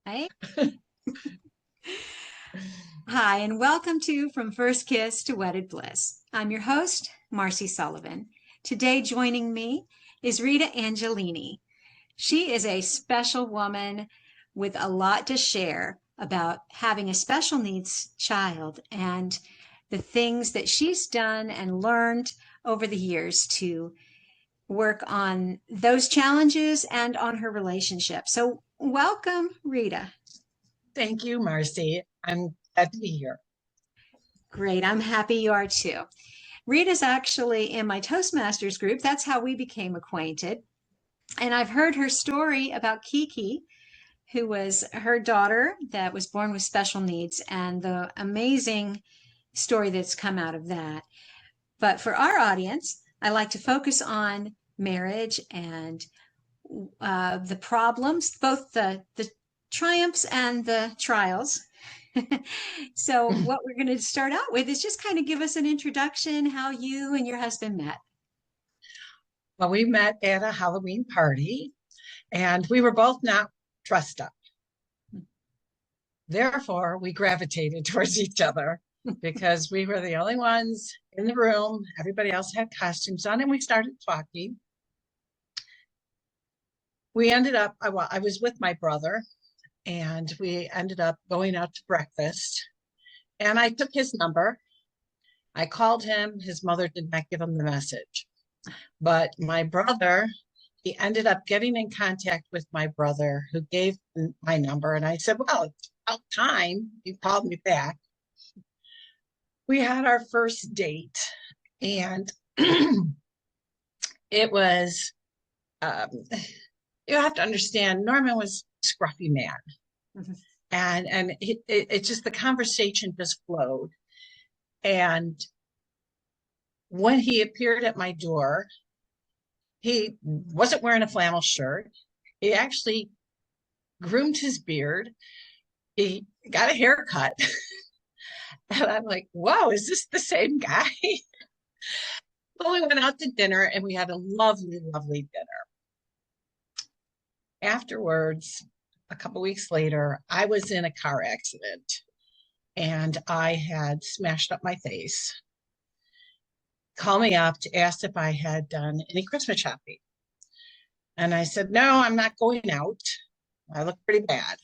Hi. Hi, and welcome to From First Kiss to Wedded Bliss. I'm your host, Marcy Sullivan. Today, joining me is Rita Angelini. She is a special woman with a lot to share about having a special needs child and the things that she's done and learned over the years to work on those challenges and on her relationship. So, welcome, Rita. Thank you, Marcy. I'm glad to be here. Great. I'm happy you are too. Rita's actually in my Toastmasters group. That's how we became acquainted. And I've heard her story about Kiki, who was her daughter that was born with special needs, and the amazing story that's come out of that. But for our audience, I like to focus on marriage and the problems, both the triumphs and the trials. So, what we're going to start out with is just kind of give us an introduction how you and your husband met. Well, we met at a Halloween party and we were both not dressed up. Therefore, we gravitated towards each other because we were the only ones in the room. Everybody else had costumes on, and we started talking. We ended up, I was with my brother, and we ended up going out to breakfast. And I took his number. I called him. His mother did not give him the message. But my brother, he ended up getting in contact with my brother who gave my number. And I said, well, it's about time you called me back. We had our first date and it was, um, you have to understand, Norman was a scruffy man. Mm-hmm. And it just, the conversation just flowed. And when he appeared at my door, he wasn't wearing a flannel shirt. He actually groomed his beard. He got a haircut. And I'm like, whoa, is this the same guy? Well, we went out to dinner and we had a lovely, lovely dinner. Afterwards, a couple weeks later, I was in a car accident and I had smashed up my face. Called me up to ask if I had done any Christmas shopping. And I said, no, I'm not going out. I look pretty bad.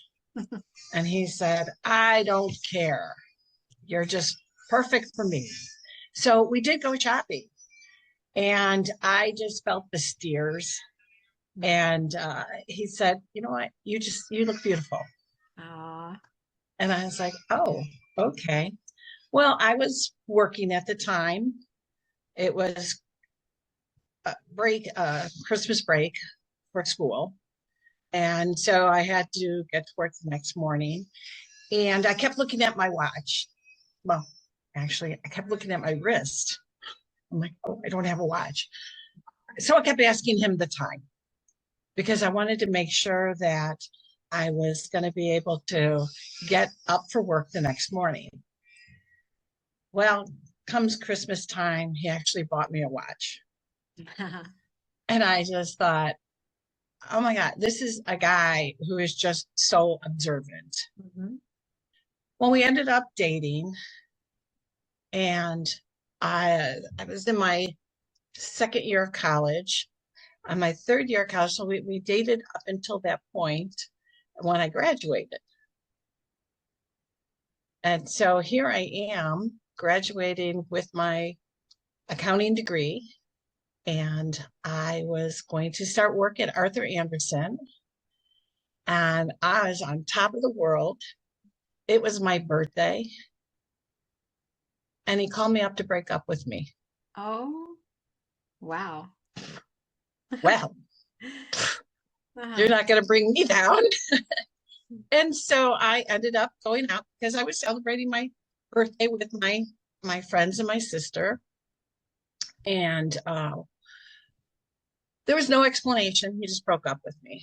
And he said, I don't care. You're just perfect for me. So we did go shopping. And I just felt the steers. And he said, you know what? You look beautiful. Aww. And I was like, oh, okay. Well, I was working at the time. It was Christmas break for school. And so I had to get to work the next morning. And I kept looking at my watch. Well, actually, I kept looking at my wrist. I'm like, oh, I don't have a watch. So I kept asking him the time because I wanted to make sure that I was going to be able to get up for work the next morning. Well, comes Christmas time, he actually bought me a watch. And I just thought, oh my God, this is a guy who is just so observant. Mm-hmm. Well, we ended up dating, and I was in my second year of college. On my third year of college, so we dated up until that point when I graduated. And so here I am graduating with my accounting degree. And I was going to start work at Arthur Andersen. And I was on top of the world. It was my birthday. And he called me up to break up with me. Oh, wow. Well, you're not going to bring me down. And so I ended up going out because I was celebrating my birthday with my friends and my sister. And there was no explanation. He just broke up with me.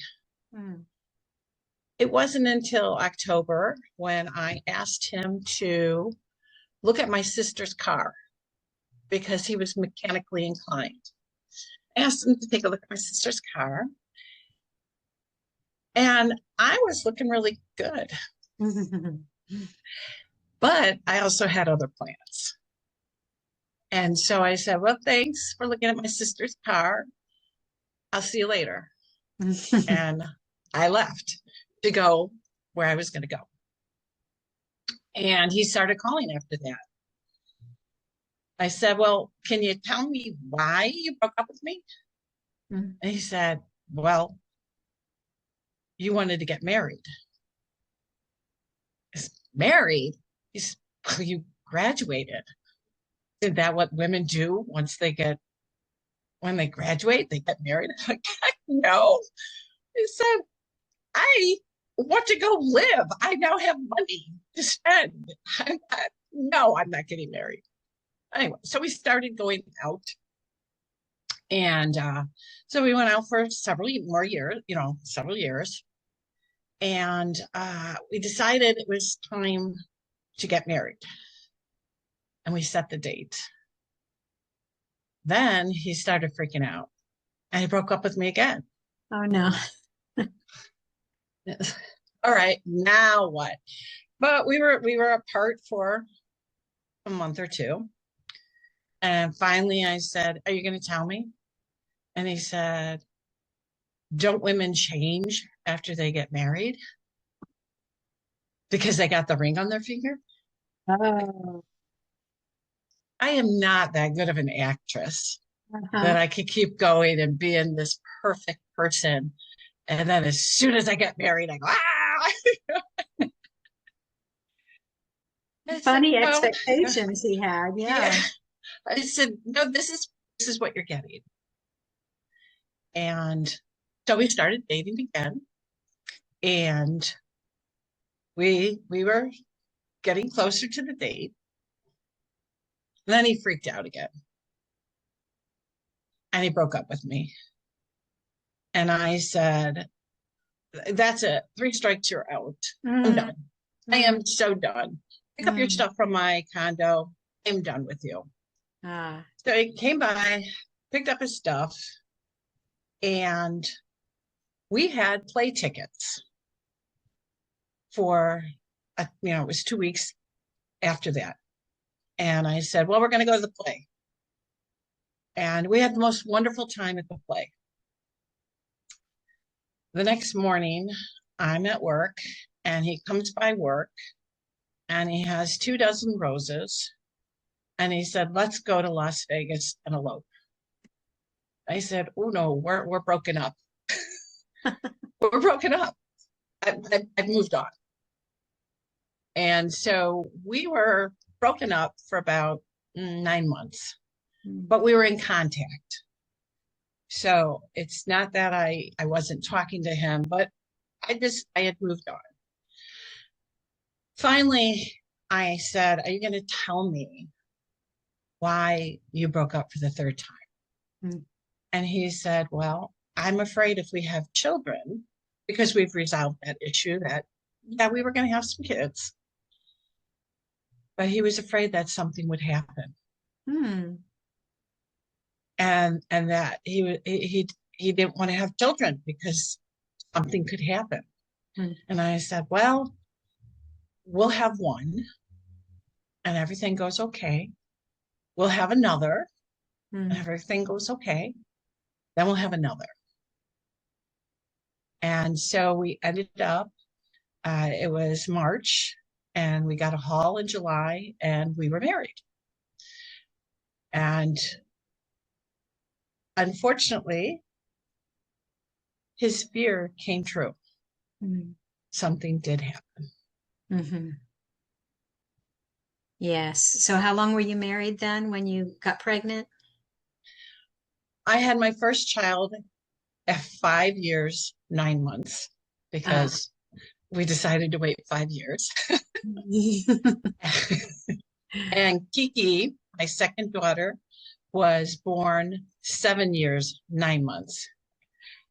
It wasn't until October when I asked him to look at my sister's car because he was mechanically inclined. I asked him to take a look at my sister's car. And I was looking really good, but I also had other plans. And so I said, well, thanks for looking at my sister's car. I'll see you later. And I left to go where I was going to go. And he started calling after that. I said, well, can you tell me why you broke up with me? And he said, well, you wanted to get married. I said, married? He said, well, you graduated. Isn't that what women do when they graduate, they get married? I'm like, no. He said, I want to go live. I now have money to spend. I'm not getting married. Anyway, so we started going out. And so we went out for several years. And we decided it was time to get married. And we set the date. Then he started freaking out and he broke up with me again. Oh, no. All right, now what? But we were apart for a month or two. And finally I said, are you going to tell me? And he said, don't women change after they get married? Because they got the ring on their finger? Oh. I am not that good of an actress Uh-huh. that I could keep going and being this perfect person. And then as soon as I get married, I go, ah! Funny said, no. expectations he had. Yeah. I said, no, this is what you're getting. And so we started dating again. And we were getting closer to the date. And then he freaked out again. And he broke up with me. And I said, that's it. 3 strikes, you're out. I'm done. I am so done. Pick up your stuff from my condo. I'm done with you. So he came by, picked up his stuff, and we had play tickets for, it was 2 weeks after that. And I said, well, we're going to go to the play. And we had the most wonderful time at the play. The next morning, I'm at work, and he comes by work, and he has 24 roses. And he said, let's go to Las Vegas and elope. I said, oh, no, we're broken up. We're broken up. I've moved on. And so we were broken up for about 9 months, but we were in contact. So it's not that I wasn't talking to him, but I had moved on. Finally, I said, are you going to tell me why you broke up for the 3rd time? And he said, well, I'm afraid if we have children, because we've resolved that issue, that, yeah, we were going to have some kids. But he was afraid that something would happen. And that he didn't want to have children because something could happen. And I said, well, we'll have one and everything goes okay. We'll have another and everything goes okay. Then we'll have another. And so we ended up, it was March, and we got a hall in July, and we were married. And unfortunately, his fear came true. Something did happen. Yes. So how long were you married then when you got pregnant? I had my first child at 5 years, 9 months, because we decided to wait 5 years. And Kiki, my second daughter, was born 7 years, 9 months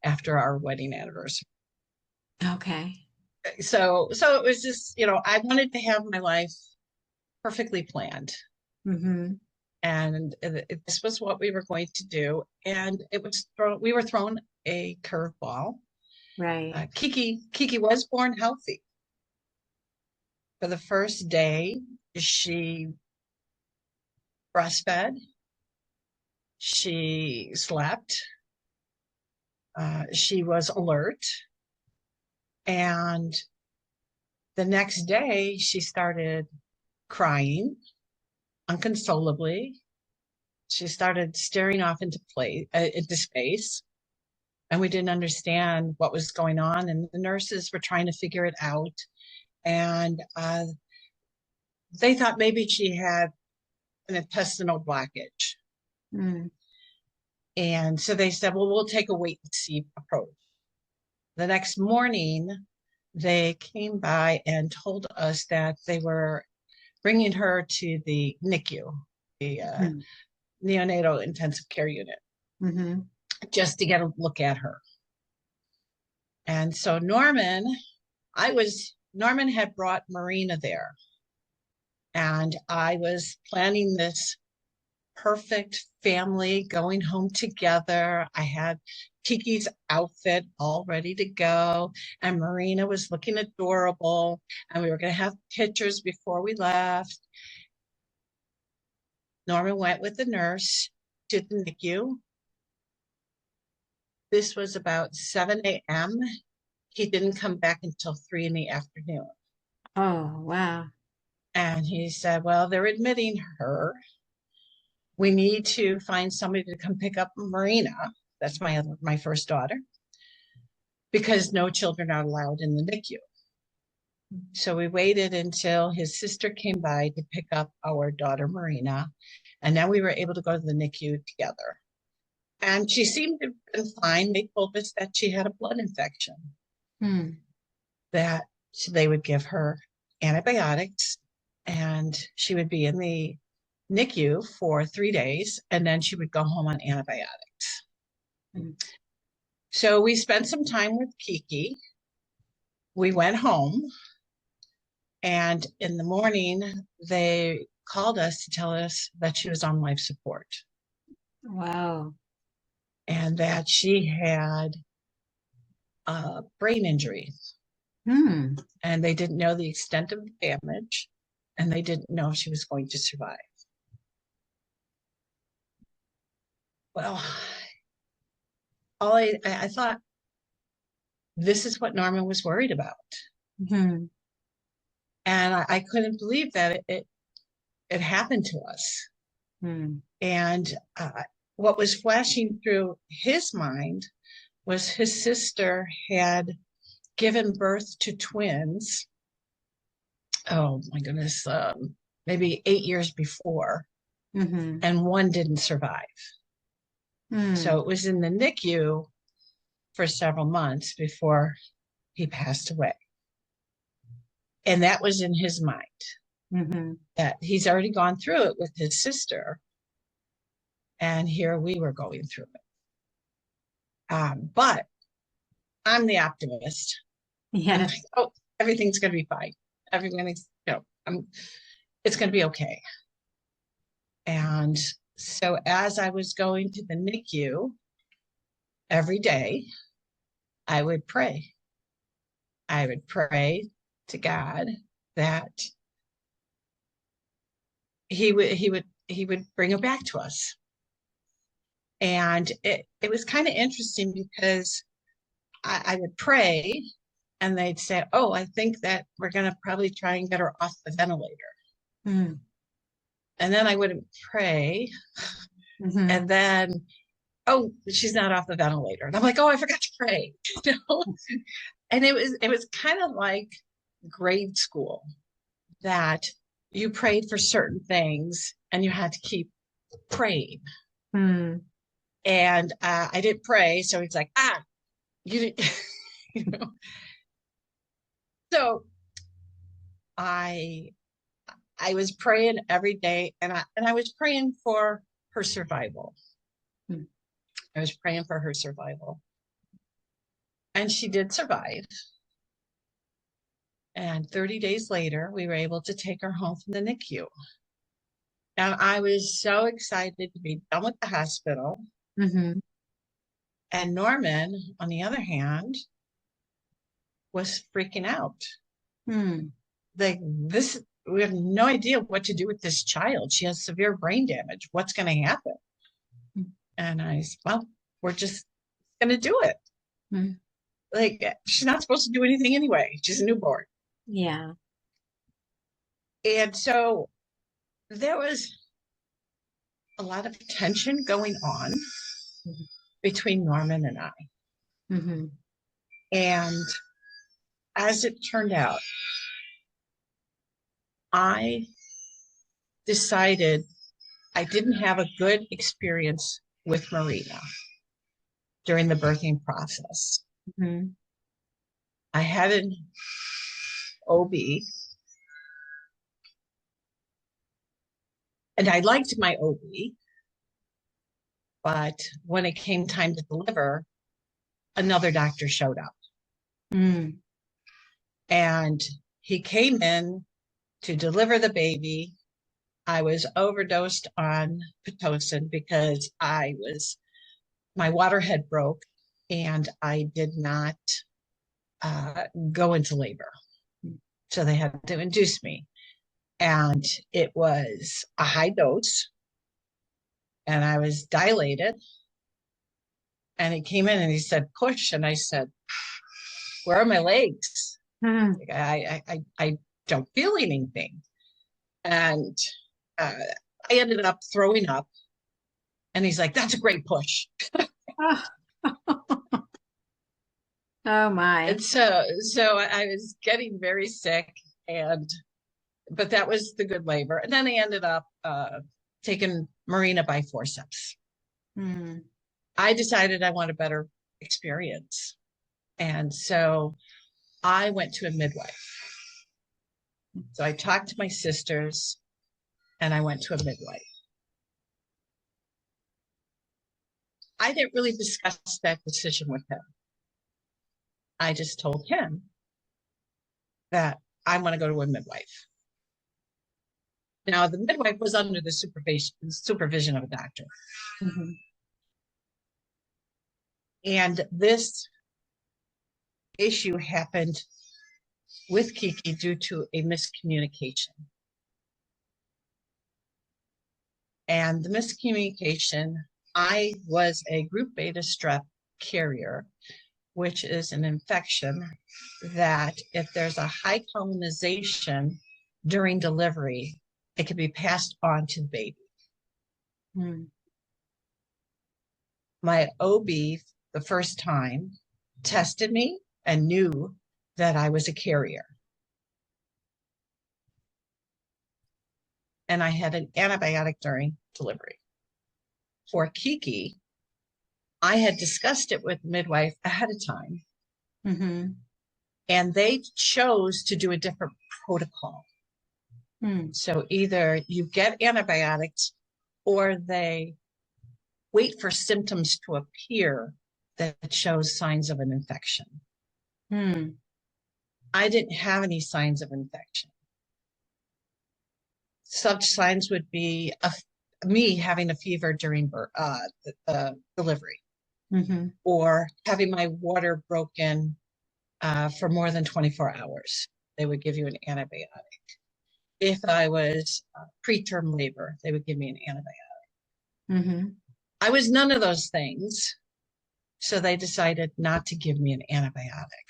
after our wedding anniversary. Okay. So it was just, I wanted to have my life perfectly planned. And this was what we were going to do. And we were thrown a curveball. Right. Kiki was born healthy. For the first day, she breastfed, she slept, she was alert, and the next day she started crying unconsolably. She started staring off into space, and we didn't understand what was going on. And the nurses were trying to figure it out, and they thought maybe she had an intestinal blockage. Mm. And so they said, well, we'll take a wait and see approach. The next morning, they came by and told us that they were bringing her to the NICU, the Mm. neonatal intensive care unit, Mm-hmm. just to get a look at her. And so Norman had brought Marina there. And I was planning this perfect family going home together. I had Kiki's outfit all ready to go, and Marina was looking adorable, and we were going to have pictures before we left. Norman went with the nurse to the NICU. This was about 7 a.m. He didn't come back until 3 in the afternoon. Oh, wow. And he said, well, they're admitting her. We need to find somebody to come pick up Marina. That's my first daughter, because no children are allowed in the NICU. So we waited until his sister came by to pick up our daughter Marina, and then we were able to go to the NICU together. And she seemed to have been fine. They told us that she had a blood infection, Mm. that they would give her antibiotics, and she would be in the NICU for 3 days, and then she would go home on antibiotics. Mm. So we spent some time with Kiki. We went home, and in the morning, they called us to tell us that she was on life support Wow. and that she had a brain injury. Hmm. And they didn't know the extent of the damage, and they didn't know if she was going to survive. Well, I thought, this is what Norman was worried about. Hmm. And I couldn't believe that it happened to us. Hmm. And what was flashing through his mind was his sister had given birth to twins. Oh my goodness, maybe 8 years before, Mm-hmm. and one didn't survive. Hmm. So it was in the NICU for several months before he passed away. And that was in his mind, Mm-hmm. that he's already gone through it with his sister, and here we were going through it. But I'm the optimist. I'm like, Yes. oh, everything's going to be fine. Everything's, it's going to be okay. And so as I was going to the NICU every day, I would pray. I would pray to God that he would bring her back to us. And it was kind of interesting because I would pray, and they'd say, oh, I think that we're going to probably try and get her off the ventilator. Mm. And then I wouldn't pray. Mm-hmm. And then, oh, she's not off the ventilator. And I'm like, oh, I forgot to pray. And it was kind of like grade school, that you prayed for certain things and you had to keep praying. Mm. And I didn't pray. So he's like, you didn't, you know. So I I was praying every day, and I was praying for her survival. Mm. I was praying for her survival. And she did survive. And 30 days later, we were able to take her home from the NICU. And I was so excited to be done with the hospital. Mm-hmm. And Norman, on the other hand, was freaking out. Hmm. We have no idea what to do with this child. She has severe brain damage. What's going to happen? And I said, well, we're just going to do it. Hmm. Like, she's not supposed to do anything anyway. She's a newborn. Yeah. And so there was a lot of tension going on between Norman and I. Mm-hmm. And as it turned out, I decided I didn't have a good experience with Marina during the birthing process. Mm-hmm. I had an OB, and I liked my OB, but when it came time to deliver, another doctor showed up. Mm. And he came in to deliver the baby. I was overdosed on Pitocin because my water had broke and I did not go into labor. So they had to induce me. And it was a high dose and I was dilated. And he came in and he said, push. And I said, where are my legs? Hmm. I don't feel anything. And I ended up throwing up. And he's like, that's a great push. Oh. Oh my. And so I was getting very sick, but that was the good labor. And then I ended up taking Marina by forceps. Hmm. I decided I want a better experience. And so I went to a midwife. So I talked to my sisters and I went to a midwife. I didn't really discuss that decision with him. I just told him that I want to go to a midwife. Now, the midwife was under the supervision of a doctor. Mm-hmm. And this issue happened with Kiki due to a miscommunication. And the miscommunication, I was a group beta strep carrier, which is an infection that if there's a high colonization during delivery, it can be passed on to the baby. Hmm. My OB, the first time, tested me and knew that I was a carrier. And I had an antibiotic during delivery. For Kiki, I had discussed it with midwife ahead of time. Mm-hmm. And they chose to do a different protocol. Hmm. So either you get antibiotics or they wait for symptoms to appear that shows signs of an infection. Hmm. I didn't have any signs of infection. Such signs would be me having a fever during the delivery, Mm-hmm. or having my water broken for more than 24 hours. They would give you an antibiotic. If I was preterm labor, they would give me an antibiotic. Mm-hmm. I was none of those things, so they decided not to give me an antibiotic.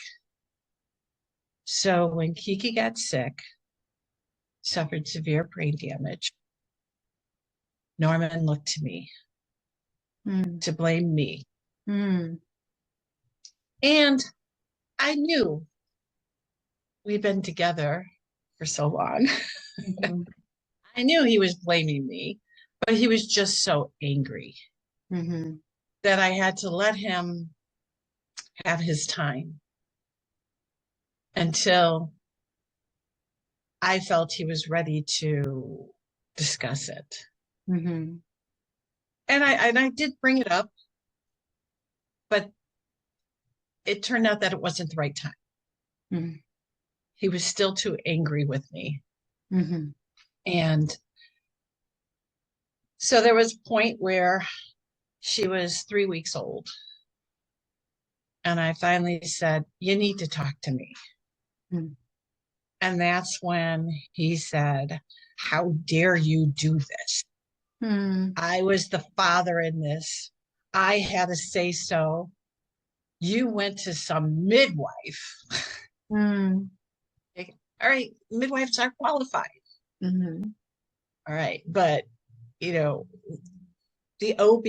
So when Kiki got sick, suffered severe brain damage, Norman looked to me to blame me. Mm. And I knew we'd been together for so long. Mm-hmm. I knew he was blaming me, but he was just so angry Mm-hmm. that I had to let him have his time until I felt he was ready to discuss it. Mm-hmm. And I did bring it up, but it turned out that it wasn't the right time. Mm-hmm. He was still too angry with me. Mm-hmm. And so there was a point where she was 3 weeks old. And I finally said, you need to talk to me. Mm. And that's when he said, how dare you do this? Mm. I was the father in this. I had to say so. You went to some midwife. Mm. All right, midwives are qualified. Mhm. All right. But, you know, the OB,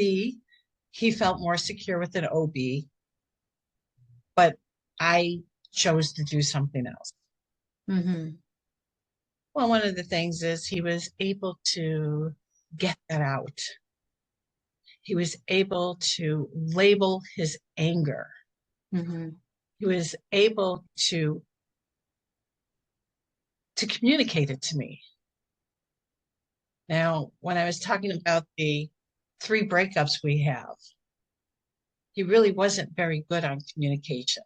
he felt more secure with an OB, but I chose to do something else. Mhm. Well, one of the things is he was able to get that out. He was able to label his anger. Mhm. He was able to communicate it to me. Now, when I was talking about the 3 breakups we have, he really wasn't very good on communication.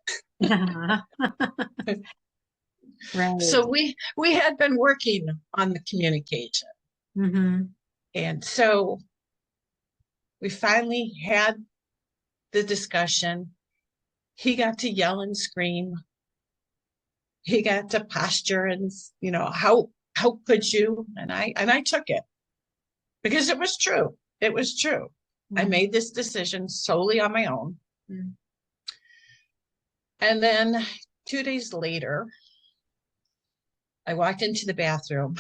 Right. So we had been working on the communication. Mhm. And so we finally had the discussion. He got to yell and scream. He got to posture and, how could you? And I took it because it was true. It was true. I Mhm. made this decision solely on my own. Mhm. And then 2 days later, I walked into the bathroom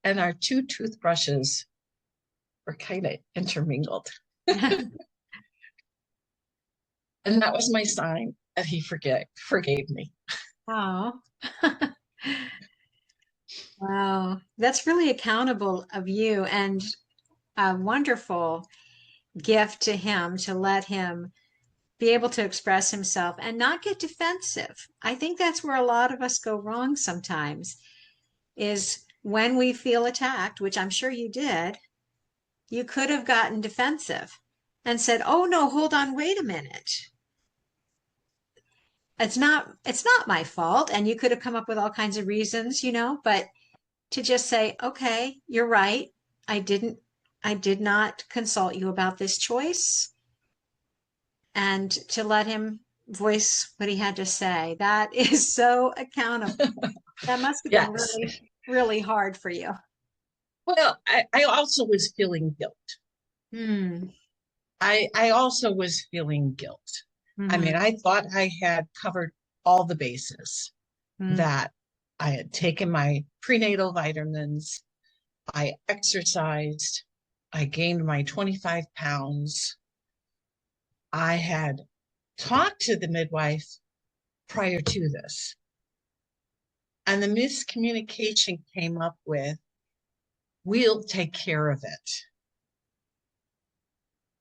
and our 2 toothbrushes were kind of intermingled. And that was my sign that he forgave me. Oh. Wow. That's really accountable of you and a wonderful gift to him to let him be able to express himself and not get defensive. I think that's where a lot of us go wrong sometimes is when we feel attacked, which I'm sure you did, you could have gotten defensive and said, "Oh no, hold on, wait a minute. It's not my fault." And you could have come up with all kinds of reasons, but to just say, "Okay, you're right. I did not consult you about this choice." And to let him voice what he had to say. That is so accountable. That must have been Yes. really, really hard for you. Well, I also was feeling guilt. Hmm. I also was feeling guilt. I Mm-hmm. mean, I thought I had covered all the bases, Mm-hmm. that I had taken my prenatal vitamins, I exercised, I gained my 25 pounds. I had talked to the midwife prior to this, and the miscommunication came up with, we'll take care of it.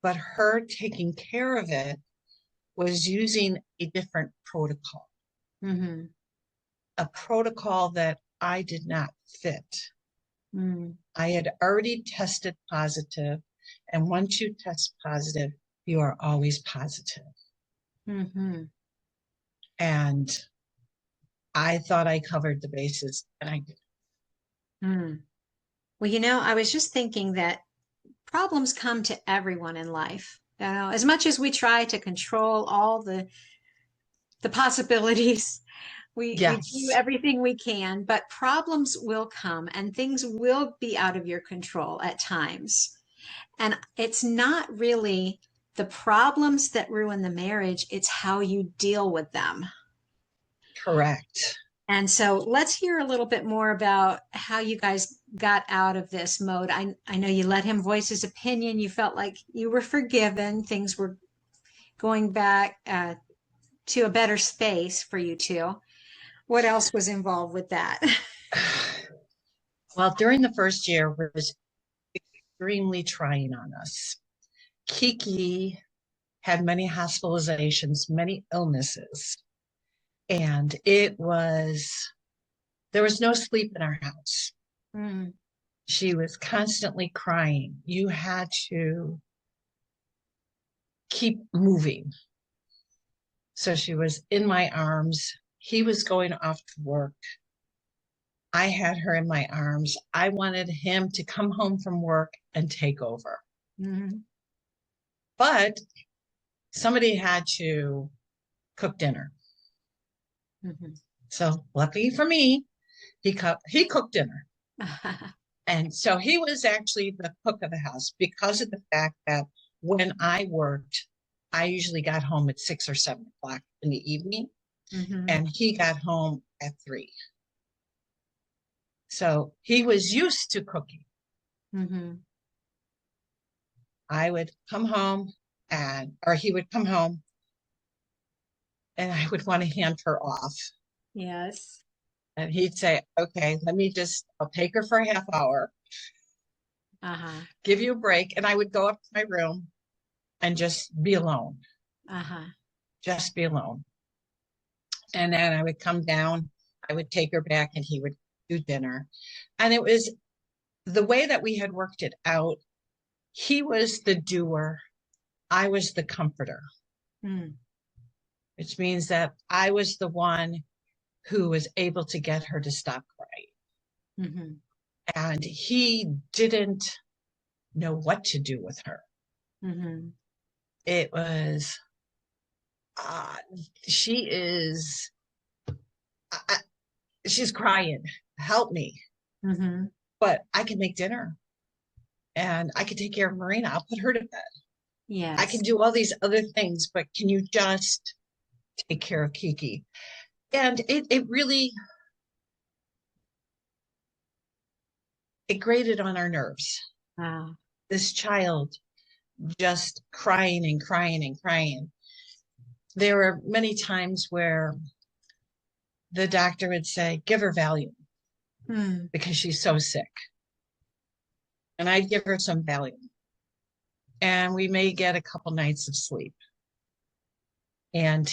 But her taking care of it was using a different protocol, Mm-hmm. a protocol that I did not fit. Mm-hmm. I had already tested positive, and once you test positive, you are always positive. Mm-hmm. And I thought I covered the bases, and I did. Mm. Well, I was just thinking that problems come to everyone in life. As much as we try to control all the possibilities, we do Yes, everything we can, but problems will come and things will be out of your control at times. And it's not really the problems that ruin the marriage, it's how you deal with them. correct. And so let's hear a little bit more about how you guys got out of this mode. I know you let him voice his opinion. You felt like you were forgiven. Things were going back to a better space for you two. What else was involved with that? Well, during the first year was extremely trying on us. Kiki had many hospitalizations, many illnesses, and there was no sleep in our house. Mm. She was constantly crying. You had to keep moving. So she was in my arms. He was going off to work. I had her in my arms. I wanted him to come home from work and take over. Mhm. But somebody had to cook dinner. Mhm. So luckily for me, he cooked dinner. And so he was actually the cook of the house because of the fact that when I worked, I usually got home at 6 or 7 o'clock in the evening, Mhm. and he got home at 3. So he was used to cooking. Mhm. I would come home or he would come home and I would want to hand her off. Yes. And he'd say, okay, I'll take her for a half hour, Uh-huh. give you a break. And I would go up to my room and just be alone, Uh-huh. just be alone. And then I would come down, I would take her back and he would do dinner. And it was the way that we had worked it out. He was the doer, I was the comforter, Mm. which means that I was the one who was able to get her to stop crying. Mhm. And he didn't know what to do with her. Mhm. It was, uh, she is, uh, she's crying, help me. Mhm. But I can make dinner and I can take care of Marina. I'll put her to bed. I Yes. can do all these other things, but can you just take care of Kiki? And it really, it grated on our nerves. Wow. This child just crying and crying and crying. There were many times where the doctor would say, give her Valium Hmm. because she's so sick. And I'd give her some Valium. And we may get a couple nights of sleep. And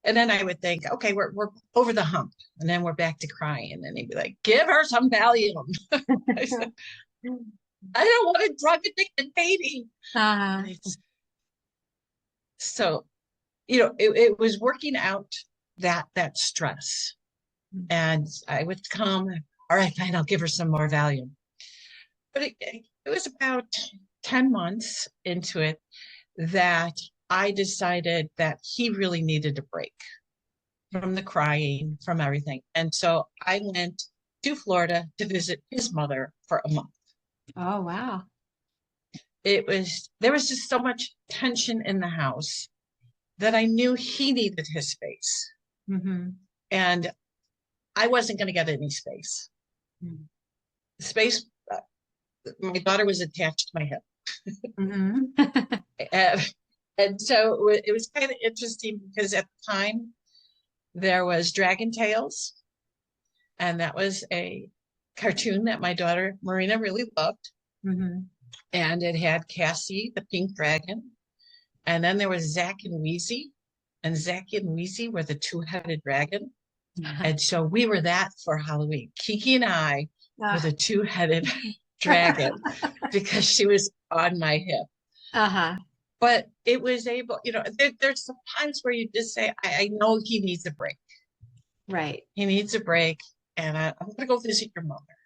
and then I would think, okay, we're over the hump. And then we're back to crying. And he'd be like, give her some Valium. I said, I don't want a drug addicted baby. Uh-huh. So, it was working out that stress. And I would come, all right, fine, I'll give her some more Valium. But it was about 10 months into it that I decided that he really needed a break from the crying, from everything. And so I went to Florida to visit his mother for a month. Oh, wow. There was just so much tension in the house that I knew he needed his space. Mhm. And I wasn't going to get any space. Mhm. Space, my daughter was attached to my hip. Mhm. And, and so it was kind of interesting because at the time there was Dragon Tales, and that was a cartoon that my daughter Marina really loved. Mhm. And it had Cassie, the pink dragon. And then there was Zack and Wheezy. And Zack and Wheezy were the two-headed dragon. And so we were that for Halloween. Kiki and I were the two-headed dragon because she was on my hip. Uh-huh. But it was there's some times where you just say, I know he needs a break. Right. He needs a break. And I'm going to go visit your mother.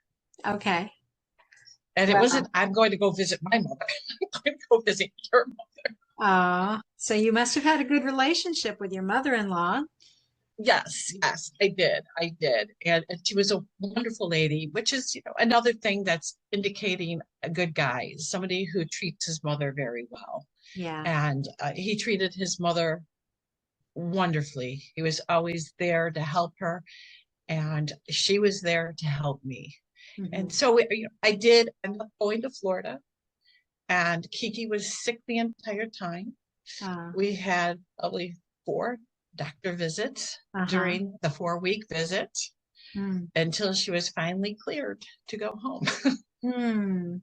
Okay. And it Well, wasn't, I'm going to go visit my mother. I'm going to go visit your mother. so you must have had a good relationship with your mother-in-law. Yes, I did. I did. And she was a wonderful lady, which is, another thing that's indicating a good guy, somebody who treats his mother very well. Yeah. And he treated his mother wonderfully. He was always there to help her, and she was there to help me. And Mhm. so I did end up going to Florida, and Kiki was sick the entire time. Uh, We had probably 4 doctor visits uh-huh. during the 4-week visit Mm. until she was finally cleared to go home. Hmm.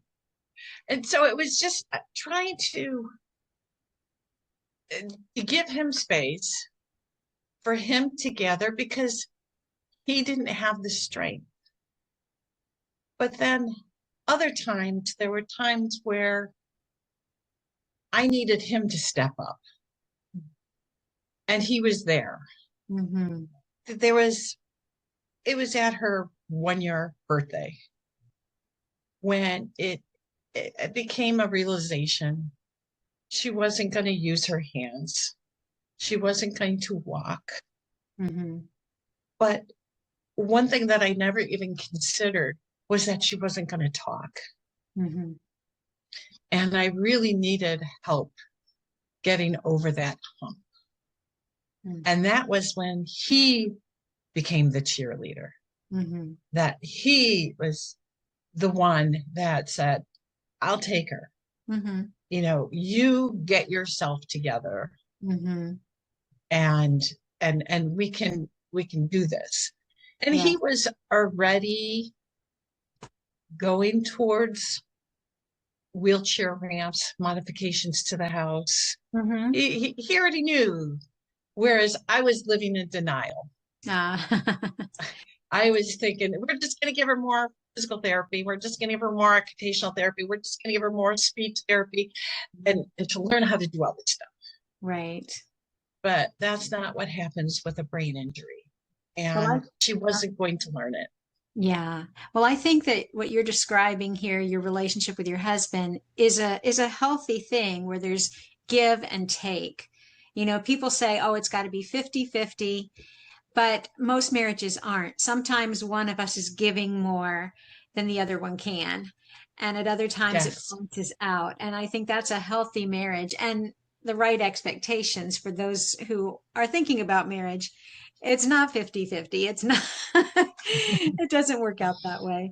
And so it was just trying to give him space for him to gather because he didn't have the strength. But then other times, there were times where I needed him to step up, and he was there. Mhm. There was, it was at her 1-year birthday when it became a realization she wasn't going to use her hands. She wasn't going to walk. Hmm. But one thing that I never even considered was that she wasn't going to talk. Hmm. And I really needed help getting over that hump. And that was when he became the cheerleader, Hmm. that he was the one that said, I'll take her. Hmm. You get yourself together Hmm. and and we can do this. And Yeah. he was already going towards wheelchair ramps, modifications to the house. Hmm. He already knew, whereas I was living in denial. Ah. I was thinking, we're just going to give her more physical therapy. We're just going to give her more occupational therapy. We're just going to give her more speech therapy and to learn how to do all this stuff. Right. But that's not what happens with a brain injury. Well, And she wasn't going to learn it. yeah. Well, I think that what you're describing here, your relationship with your husband, is a healthy thing where there's give and take. People say, "Oh, it's got to be 50-50," but most marriages aren't. Sometimes one of us is giving more than the other one can, and at other times it Yes. balances out. And I think that's a healthy marriage and the right expectations for those who are thinking about marriage. It's not 50-50. It's not, it doesn't work out that way.